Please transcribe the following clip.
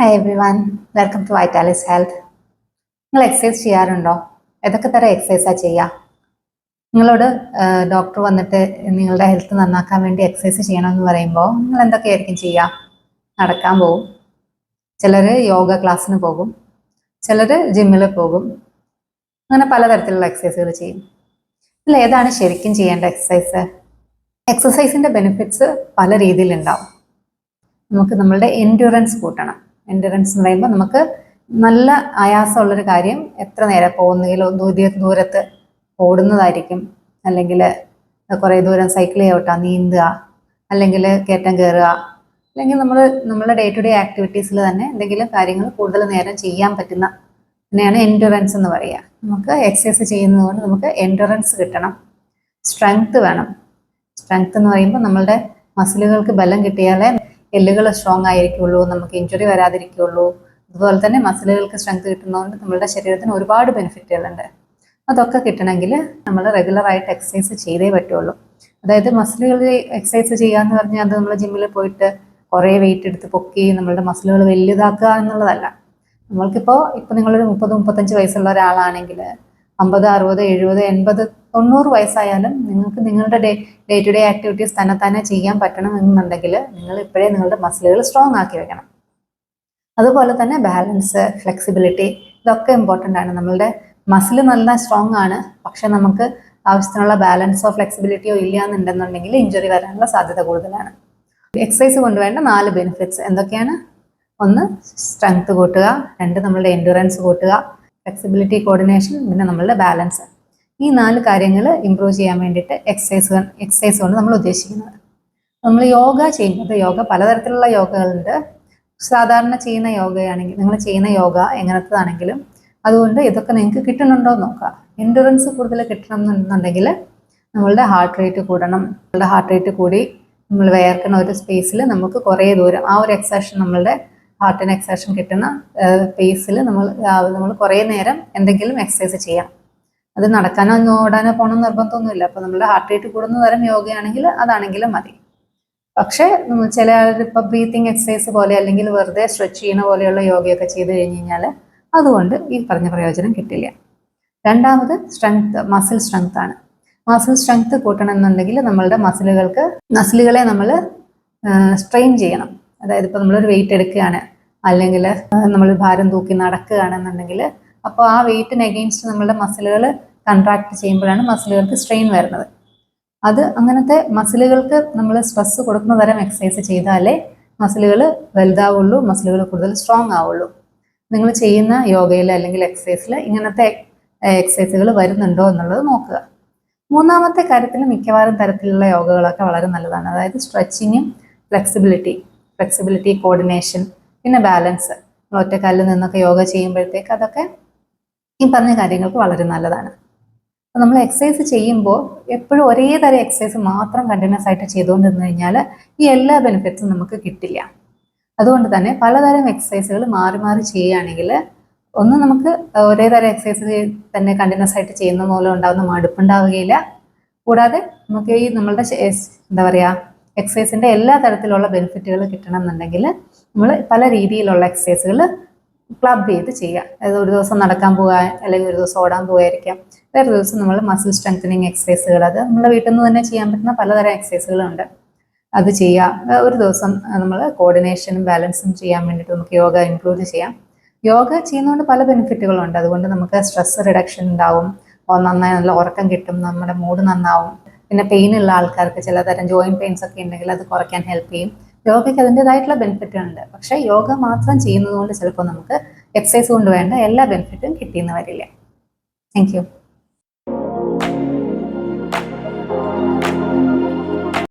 Hi everyone, welcome to Vitalis health. നിങ്ങൾ exercise ചെയ്യാറുണ്ടോ? ഏതൊക്കെ തരം എക്സസൈസാണ് ചെയ്യുക? നിങ്ങളോട് ഡോക്ടർ വന്നിട്ട് നിങ്ങളുടെ ഹെൽത്ത് നന്നാക്കാൻ വേണ്ടി എക്സസൈസ് ചെയ്യണമെന്ന് പറയുമ്പോൾ നിങ്ങൾ എന്തൊക്കെയായിരിക്കും ചെയ്യുക? നടക്കാൻ പോകും, ചിലർ യോഗ ക്ലാസ്സിന് പോകും, ചിലർ ജിമ്മിൽ പോകും, അങ്ങനെ പലതരത്തിലുള്ള എക്സസൈസുകൾ ചെയ്യും. ഇതിൽ ഏതാണ് ശരിക്കും ചെയ്യേണ്ട എക്സസൈസ്? എക്സസൈസിൻ്റെ ബെനിഫിറ്റ്സ് പല രീതിയിലുണ്ടാവും. നമുക്ക് നമ്മളുടെ എൻഡ്യൂറൻസ് കൂട്ടണം. എൻഡ്യൂറൻസ് എന്ന് പറയുമ്പോൾ നമുക്ക് നല്ല ആയാസമുള്ളൊരു കാര്യം എത്ര നേരം പോകുന്നതിലോ ദൂരത്ത് ഓടുന്നതായിരിക്കും, അല്ലെങ്കിൽ കുറേ ദൂരം സൈക്കിൾ ചവിട്ടുക, നീന്തുക, അല്ലെങ്കിൽ കയറ്റം കയറുക, അല്ലെങ്കിൽ നമ്മുടെ ഡേ ടു ഡേ ആക്ടിവിറ്റീസിൽ തന്നെ എന്തെങ്കിലും കാര്യങ്ങൾ കൂടുതൽ നേരം ചെയ്യാൻ പറ്റുന്ന അതിനെയാണ് എൻഡ്യൂറൻസ് എന്ന് പറയുക. നമുക്ക് എക്സസൈസ് ചെയ്യുന്നത് കൊണ്ട് നമുക്ക് എൻഡ്യൂറൻസ് കിട്ടണം. സ്ട്രെങ്ത് വേണം. സ്ട്രെങ്ത് എന്ന് പറയുമ്പോൾ നമ്മളുടെ മസിലുകൾക്ക് ബലം കിട്ടിയാലേ എല്ലുകൾ സ്ട്രോങ് ആയിരിക്കുള്ളൂ, നമുക്ക് ഇഞ്ചുറി വരാതിരിക്കുള്ളൂ. അതുപോലെ തന്നെ മസിലുകൾക്ക് സ്ട്രെങ്ത് കിട്ടുന്നതുകൊണ്ട് നമ്മളുടെ ശരീരത്തിന് ഒരുപാട് ബെനിഫിറ്റുകളുണ്ട്. അതൊക്കെ കിട്ടണമെങ്കിൽ നമ്മൾ റെഗുലറായിട്ട് എക്സസൈസ് ചെയ്തേ പറ്റുള്ളൂ. അതായത് മസിലുകൾ എക്സസൈസ് ചെയ്യാന്ന് പറഞ്ഞാൽ അത് നമ്മൾ ജിമ്മിൽ പോയിട്ട് കുറേ വെയിറ്റ് എടുത്ത് പൊക്കി നമ്മളുടെ മസിലുകൾ വലുതാക്കുക എന്നുള്ളതല്ല. ഇപ്പം നിങ്ങളൊരു 30-35 വയസ്സുള്ള ഒരാളാണെങ്കിൽ 50, 60, 70, 80, 90 വയസ്സായാലും നിങ്ങൾക്ക് നിങ്ങളുടെ ഡേ ടു ഡേ ആക്ടിവിറ്റീസ് തന്നെ ചെയ്യാൻ പറ്റണം എന്നുണ്ടെങ്കിൽ നിങ്ങൾ ഇപ്പോഴേ നിങ്ങളുടെ മസിലുകൾ സ്ട്രോങ് ആക്കി വെക്കണം. അതുപോലെ തന്നെ ബാലൻസ്, ഫ്ലെക്സിബിലിറ്റി, ഇതൊക്കെ ഇമ്പോർട്ടൻ്റ് ആണ്. നമ്മളുടെ മസിൽ നല്ല സ്ട്രോങ് ആണ്, പക്ഷെ നമുക്ക് ആവശ്യത്തിനുള്ള ബാലൻസോ ഫ്ലെക്സിബിലിറ്റിയോ ഇല്ല എന്നുണ്ടെന്നുണ്ടെങ്കിൽ ഇഞ്ചുറി വരാനുള്ള സാധ്യത കൂടുതലാണ്. എക്സസൈസ് കൊണ്ടുവേണ്ട 4 ബെനിഫിറ്റ്സ് എന്തൊക്കെയാണ്? 1, സ്ട്രെങ്ത് കൂട്ടുക. 2, നമ്മളുടെ എൻഡ്യൂറൻസ് കൂട്ടുക. ഫ്ലെക്സിബിലിറ്റി, കോർഡിനേഷൻ, പിന്നെ നമ്മളുടെ ബാലൻസ്. ഈ 4 കാര്യങ്ങൾ ഇമ്പ്രൂവ് ചെയ്യാൻ വേണ്ടിയിട്ട് എക്സസൈസ് കൊണ്ട് നമ്മൾ ഉദ്ദേശിക്കുന്നത്. നമ്മൾ യോഗ ചെയ്യുന്നത്, യോഗ പലതരത്തിലുള്ള യോഗകളുണ്ട്. സാധാരണ ചെയ്യുന്ന യോഗയാണെങ്കിൽ, നിങ്ങൾ ചെയ്യുന്ന യോഗ എങ്ങനത്തതാണെങ്കിലും അതുകൊണ്ട് ഇതൊക്കെ നിങ്ങൾക്ക് കിട്ടുന്നുണ്ടോ എന്ന് നോക്കുക. എൻഡ്യൂറൻസ് കൂടുതൽ കിട്ടണം എന്നുണ്ടെങ്കിൽ നമ്മളുടെ ഹാർട്ട് റേറ്റ് കൂടണം. നമ്മളുടെ ഹാർട്ട് റേറ്റ് കൂടി നമ്മൾ വേർക്കുന്ന ഒരു സ്പേസിൽ നമുക്ക് കുറേ ദൂരം ആ ഒരു എക്സർഷൻ, നമ്മളുടെ ഹാർട്ടിന് എക്സർഷൻ കിട്ടുന്ന പേസിൽ നമ്മൾ കുറേ നേരം എന്തെങ്കിലും എക്സസൈസ് ചെയ്യാം. അത് നടക്കാനോ ഓടാനോ പോകണമെന്ന് നിർബന്ധമൊന്നുമില്ല. അപ്പോൾ നമ്മുടെ ഹാർട്ട് റേറ്റ് കൂടുന്ന തരം യോഗയാണെങ്കിൽ അതാണെങ്കിലും മതി. പക്ഷേ ചില ഇപ്പോൾ ബ്രീത്തിങ് എക്സസൈസ് പോലെ അല്ലെങ്കിൽ വെറുതെ സ്ട്രെച്ച് ചെയ്യുന്ന പോലെയുള്ള യോഗയൊക്കെ ചെയ്ത് കഴിഞ്ഞ് കഴിഞ്ഞാൽ അതുകൊണ്ട് ഈ പറഞ്ഞ പ്രയോജനം കിട്ടില്ല. രണ്ടാമത് സ്ട്രെങ്ത്, മസിൽ സ്ട്രെങ്ത് ആണ്. മസിൽ സ്ട്രെങ്ത് കൂട്ടണം എന്നുണ്ടെങ്കിൽ നമ്മളുടെ മസിലുകളെ നമ്മൾ സ്ട്രെയിൻ ചെയ്യണം. അതായത് ഇപ്പോൾ നമ്മളൊരു വെയിറ്റ് എടുക്കുകയാണ്, അല്ലെങ്കിൽ നമ്മൾ ഭാരം തൂക്കി നടക്കുകയാണെന്നുണ്ടെങ്കിൽ അപ്പോൾ ആ വെയിറ്റിന് എഗെയിൻസ്റ്റ് നമ്മളുടെ മസിലുകൾ കൺട്രാക്ട് ചെയ്യുമ്പോഴാണ് മസിലുകൾക്ക് സ്ട്രെയിൻ വരുന്നത്. അങ്ങനത്തെ മസിലുകൾക്ക് നമ്മൾ സ്ട്രെസ് കൊടുക്കുന്ന തരം എക്സസൈസ് ചെയ്താലേ മസിലുകൾ വലുതാവുള്ളൂ, മസിലുകൾ കൂടുതൽ സ്ട്രോങ് ആവുള്ളൂ. നിങ്ങൾ ചെയ്യുന്ന യോഗയിൽ അല്ലെങ്കിൽ എക്സസൈസിൽ ഇങ്ങനത്തെ എക്സസൈസുകൾ വരുന്നുണ്ടോ എന്നുള്ളത് നോക്കുക. മൂന്നാമത്തെ കാര്യത്തിൽ മിക്കവാറും തരത്തിലുള്ള യോഗകളൊക്കെ വളരെ നല്ലതാണ്. അതായത് സ്ട്രെച്ചിങ്ങും ഫ്ലെക്സിബിലിറ്റി, കോർഡിനേഷൻ, പിന്നെ ബാലൻസ്. ഒറ്റക്കാലിൽ നിന്നൊക്കെ യോഗ ചെയ്യുമ്പോഴത്തേക്ക് അതൊക്കെ ഈ പറഞ്ഞ കാര്യങ്ങൾക്ക് വളരെ നല്ലതാണ്. അപ്പോൾ നമ്മൾ എക്സസൈസ് ചെയ്യുമ്പോൾ എപ്പോഴും ഒരേ തരം എക്സസൈസ് മാത്രം കണ്ടിന്യൂസ് ആയിട്ട് ചെയ്തുകൊണ്ടിരുന്നു കഴിഞ്ഞാൽ ഈ എല്ലാ ബെനിഫിറ്റ്സും നമുക്ക് കിട്ടില്ല. അതുകൊണ്ട് തന്നെ പലതരം എക്സസൈസുകൾ മാറി മാറി ചെയ്യുകയാണെങ്കിൽ ഒന്ന് നമുക്ക് ഒരേ തരം എക്സസൈസ് തന്നെ കണ്ടിന്യൂസ് ആയിട്ട് ചെയ്യുന്ന മൂലം ഉണ്ടാകുന്ന മടുപ്പുണ്ടാവുകയില്ല. കൂടാതെ നമുക്ക് ഈ നമ്മളുടെ എക്സസൈസിൻ്റെ എല്ലാ തരത്തിലുള്ള ബെനിഫിറ്റുകൾ കിട്ടണം എന്നുണ്ടെങ്കിൽ നമ്മൾ പല രീതിയിലുള്ള എക്സസൈസുകൾ ക്ലബ് ചെയ്ത് ചെയ്യുക. അതായത് ഒരു ദിവസം നടക്കാൻ പോവുക, അല്ലെങ്കിൽ ഒരു ദിവസം ഓടാൻ പോവുകയായിരിക്കാം. വേറെ ദിവസം നമ്മൾ മസിൽ സ്ട്രെങ്തനിങ് എക്സസൈസുകൾ, അത് നമ്മുടെ വീട്ടിൽ നിന്ന് തന്നെ ചെയ്യാൻ പറ്റുന്ന പലതരം എക്സസൈസുകളുണ്ട്, അത് ചെയ്യുക. ഒരു ദിവസം നമ്മൾ കോർഡിനേഷനും ബാലൻസും ചെയ്യാൻ വേണ്ടിയിട്ട് നമുക്ക് യോഗ ഇംപ്രൂവ് ചെയ്യാം. യോഗ ചെയ്യുന്നതുകൊണ്ട് പല ബെനിഫിറ്റുകളുണ്ട്. അതുകൊണ്ട് നമുക്ക് സ്ട്രെസ് റിഡക്ഷൻ ഉണ്ടാവും, നന്നായി നല്ല ഉറക്കം കിട്ടും, നമ്മുടെ മൂഡ് നന്നാവും. പിന്നെ പെയിൻ ഉള്ള ആൾക്കാർക്ക് ചിലതരം ജോയിൻറ്റ് പെയിൻസ് ഒക്കെ ഉണ്ടെങ്കിൽ അത് കുറയ്ക്കാൻ ഹെൽപ്പ് ചെയ്യും. യോഗയ്ക്ക് അതിൻ്റെതായിട്ടുള്ള ബെനിഫിറ്റുകളുണ്ട്. പക്ഷേ യോഗ മാത്രം ചെയ്യുന്നത് കൊണ്ട് ചിലപ്പോൾ നമുക്ക് എക്സസൈസ് കൊണ്ട് വേണ്ട എല്ലാ ബെനിഫിറ്റും കിട്ടിയെന്ന് വരില്ല. Thank you.